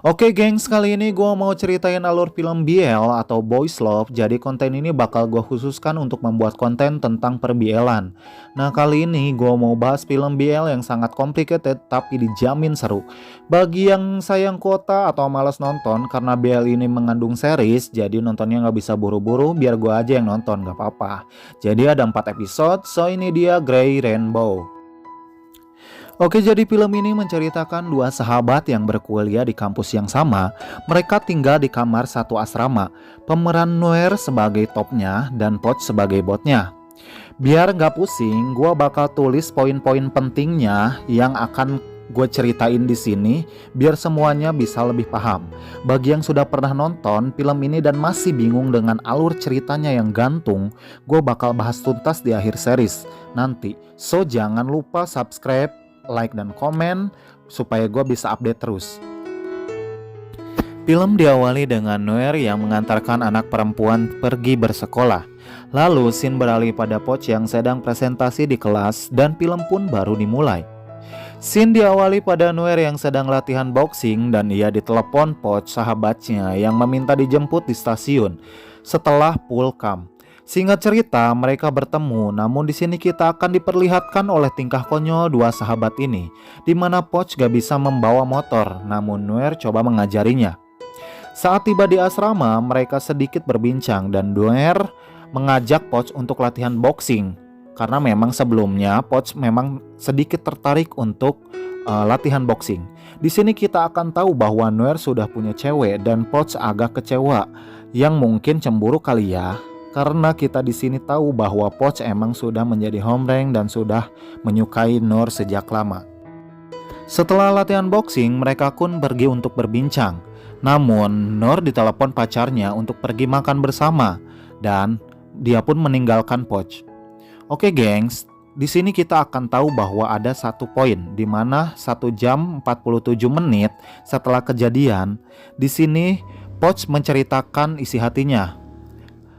Oke gengs, kali ini gue mau ceritain alur film BL atau Boys Love. Jadi konten ini bakal gue khususkan untuk membuat konten tentang per-BL-an. Nah kali ini gue mau bahas film BL yang sangat complicated tapi dijamin seru. Bagi yang sayang kuota atau malas nonton, karena BL ini mengandung series, jadi nontonnya nggak bisa buru-buru, biar gue aja yang nonton, gak apa-apa. Jadi ada 4 episode, so ini dia Grey Rainbow. Oke, jadi film ini menceritakan dua sahabat yang berkuliah di kampus yang sama. Mereka tinggal di kamar satu asrama. Pemeran Noir sebagai topnya dan Poch sebagai botnya. Biar nggak pusing, gue bakal tulis poin-poin pentingnya yang akan gue ceritain di sini, biar semuanya bisa lebih paham. Bagi yang sudah pernah nonton film ini dan masih bingung dengan alur ceritanya yang gantung, gue bakal bahas tuntas di akhir series nanti. So jangan lupa subscribe, like dan komen supaya gue bisa update terus. Film diawali dengan Noir yang mengantarkan anak perempuan pergi bersekolah. Lalu scene beralih pada Poch yang sedang presentasi di kelas dan film pun baru dimulai. Scene diawali pada Noir yang sedang latihan boxing dan ia ditelepon Poch sahabatnya yang meminta dijemput di stasiun setelah pull-cam. Singkat cerita, mereka bertemu, namun di sini kita akan diperlihatkan oleh tingkah konyol dua sahabat ini, di mana Poch gak bisa membawa motor, namun Noir coba mengajarinya. Saat tiba di asrama, mereka sedikit berbincang dan Noir mengajak Poch untuk latihan boxing, karena memang sebelumnya Poch memang sedikit tertarik untuk latihan boxing. Di sini kita akan tahu bahwa Noir sudah punya cewek dan Poch agak kecewa, yang mungkin cemburu kali ya. Karena kita di sini tahu bahwa Poch emang sudah menjadi hombreng dan sudah menyukai Noir sejak lama. Setelah latihan boxing, mereka pun pergi untuk berbincang. Namun, Noir ditelepon pacarnya untuk pergi makan bersama dan dia pun meninggalkan Poch. Oke, gengs, di sini kita akan tahu bahwa ada satu poin di mana 1 jam 47 menit setelah kejadian, di sini Poch menceritakan isi hatinya.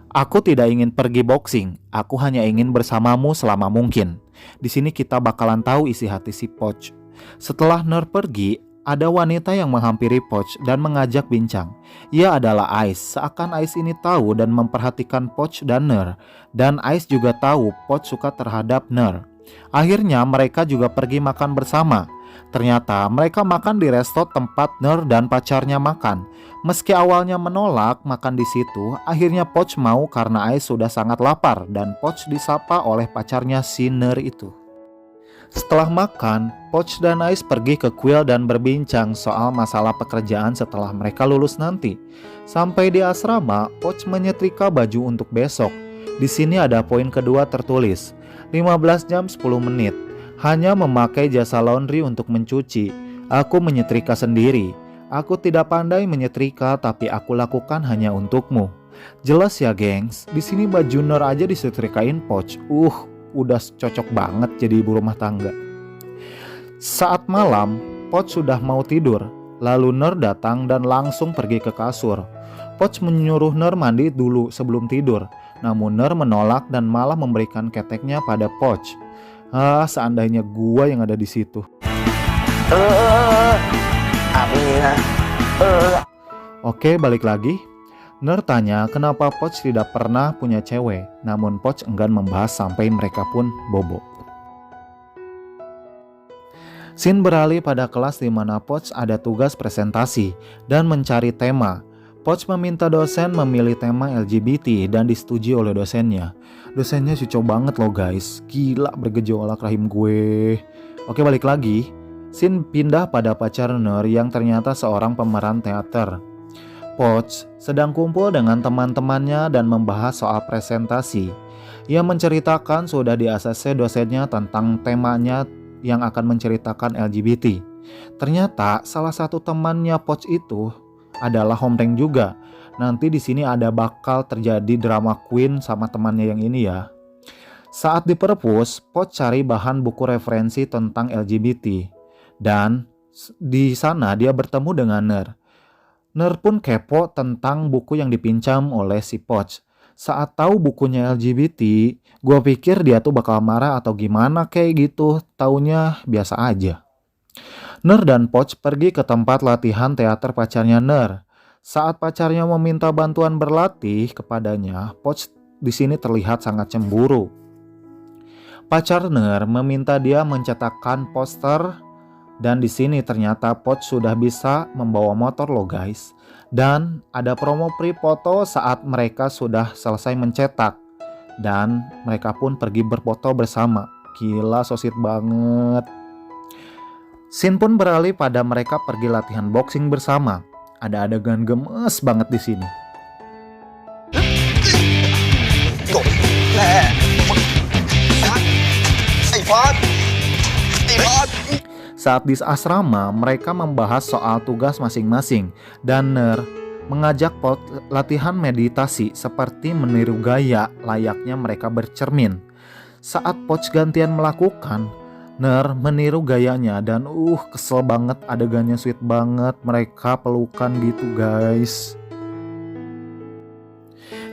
Aku tidak ingin pergi boxing, aku hanya ingin bersamamu selama mungkin. Di sini kita bakalan tahu isi hati si Poch. Setelah Noir pergi, ada wanita yang menghampiri Poch dan mengajak bincang. Ia adalah Ice, seakan Ice ini tahu dan memperhatikan Poch dan Noir. Dan Ice juga tahu Poch suka terhadap Noir. Akhirnya mereka juga pergi makan bersama. Ternyata mereka makan di resto tempat Noir dan pacarnya makan. Meski awalnya menolak makan di situ, akhirnya Poch mau karena Ice sudah sangat lapar dan Poch disapa oleh pacarnya si Noir itu. Setelah makan, Poch dan Ice pergi ke kuil dan berbincang soal masalah pekerjaan setelah mereka lulus nanti. Sampai di asrama, Poch menyetrika baju untuk besok. Di sini ada poin kedua tertulis, 15 jam 10 menit. Hanya memakai jasa laundry untuk mencuci. Aku menyetrika sendiri. Aku tidak pandai menyetrika, tapi aku lakukan hanya untukmu. Jelas ya, gengs. Di sini baju Noir aja disetrikain Poch. Udah cocok banget jadi ibu rumah tangga. Saat malam, Poch sudah mau tidur. Lalu Noir datang dan langsung pergi ke kasur. Poch menyuruh Noir mandi dulu sebelum tidur. Namun Noir menolak dan malah memberikan keteknya pada Poch. Seandainya gua yang ada di situ. Oke, balik lagi. Noir tanya kenapa Poch tidak pernah punya cewek. Namun Poch enggan membahas sampai mereka pun bobo. Scene beralih pada kelas di mana Poch ada tugas presentasi dan mencari tema. Poch meminta dosen memilih tema LGBT dan disetujui oleh dosennya. Dosennya cucok banget loh guys. Gila, bergejolak rahim gue. Oke, balik lagi. Scene pindah pada pacar Noir yang ternyata seorang pemeran teater. Poch sedang kumpul dengan teman-temannya dan membahas soal presentasi. Ia menceritakan sudah di ACC dosennya tentang temanya yang akan menceritakan LGBT. Ternyata salah satu temannya Poch itu adalah hombreng juga. Nanti di sini ada bakal terjadi drama queen sama temannya yang ini ya. Saat di perpus, Poch cari bahan buku referensi tentang LGBT dan di sana dia bertemu dengan Noir. Noir pun kepo tentang buku yang dipinjam oleh si Poch. Saat tahu bukunya LGBT, gue pikir dia tuh bakal marah atau gimana kayak gitu. Taunya biasa aja. Ner dan Poch pergi ke tempat latihan teater pacarnya Ner. Saat pacarnya meminta bantuan berlatih kepadanya, Poch di sini terlihat sangat cemburu. Pacar Ner meminta dia mencetakkan poster dan di sini ternyata Poch sudah bisa membawa motor loh guys. Dan ada promo free foto saat mereka sudah selesai mencetak. Dan mereka pun pergi berfoto bersama. Gila, so sweet banget. Scene pun beralih pada mereka pergi latihan boxing bersama. Ada adegan gemes banget di sini. Saat di asrama, mereka membahas soal tugas masing-masing dan Ner mengajak Poch latihan meditasi seperti meniru gaya layaknya mereka bercermin. Saat Poch gantian melakukan, Ner meniru gayanya dan kesel banget, adegannya sweet banget, mereka pelukan gitu guys.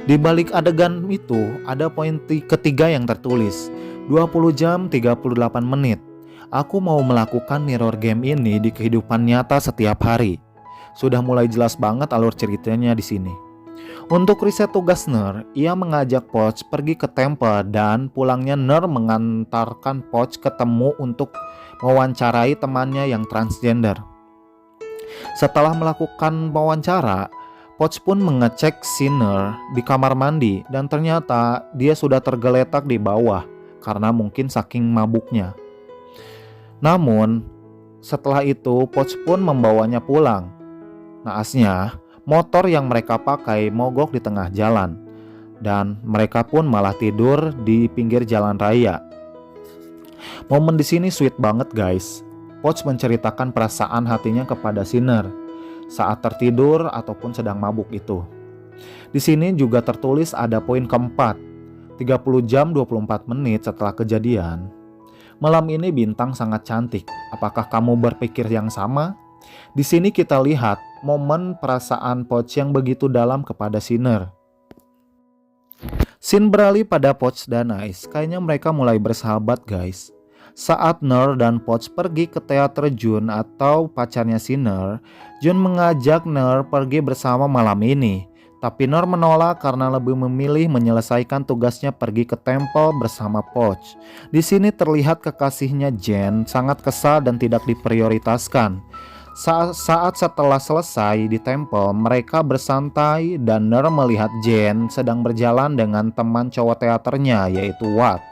Di balik adegan itu ada poin ketiga yang tertulis 20 jam 38 menit. Aku mau melakukan mirror game ini di kehidupan nyata setiap hari. Sudah mulai jelas banget alur ceritanya di sini. Untuk riset tugas Ner, ia mengajak Poch pergi ke temple dan pulangnya Ner mengantarkan Poch ketemu untuk mewawancarai temannya yang transgender. Setelah melakukan wawancara, Poch pun mengecek si Ner di kamar mandi dan ternyata dia sudah tergeletak di bawah karena mungkin saking mabuknya. Namun, setelah itu Poch pun membawanya pulang. Naasnya, motor yang mereka pakai mogok di tengah jalan dan mereka pun malah tidur di pinggir jalan raya. Momen di sini sweet banget guys. Poch menceritakan perasaan hatinya kepada si Ner saat tertidur ataupun sedang mabuk itu. Di sini juga tertulis ada poin keempat, 30 jam 24 menit setelah kejadian. Malam ini bintang sangat cantik. Apakah kamu berpikir yang sama? Di sini kita lihat momen perasaan Poch yang begitu dalam kepada si Ner. Scene beralih pada Poch dan Ice. Kayaknya mereka mulai bersahabat guys. Saat Ner dan Poch pergi ke teater Jun atau pacarnya si Ner, Jun mengajak Ner pergi bersama malam ini. Tapi Ner menolak karena lebih memilih menyelesaikan tugasnya pergi ke temple bersama Poch. Di sini terlihat kekasihnya Jen sangat kesal dan tidak diprioritaskan. Saat setelah selesai di temple, mereka bersantai dan Ner melihat Jen sedang berjalan dengan teman cowok teaternya yaitu Watt.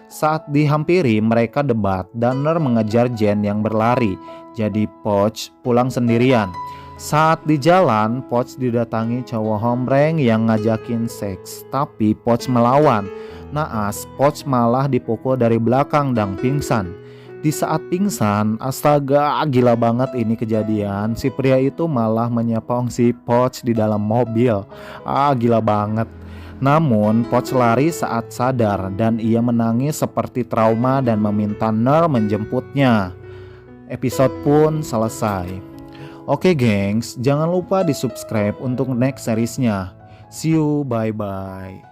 Saat dihampiri, mereka debat dan Ner mengejar Jen yang berlari. Jadi Poch pulang sendirian. Saat di jalan, Poch didatangi cowok hombreng yang ngajakin seks, tapi Poch melawan. Naas, Poch malah dipukul dari belakang dan pingsan. Di saat pingsan, astaga gila banget ini kejadian. Si pria itu malah menyepong si Poch di dalam mobil. Gila banget. Namun Poch lari saat sadar dan ia menangis seperti trauma dan meminta Ner menjemputnya. Episode pun selesai. Oke gengs, jangan lupa di subscribe untuk next seriesnya. See you, bye bye.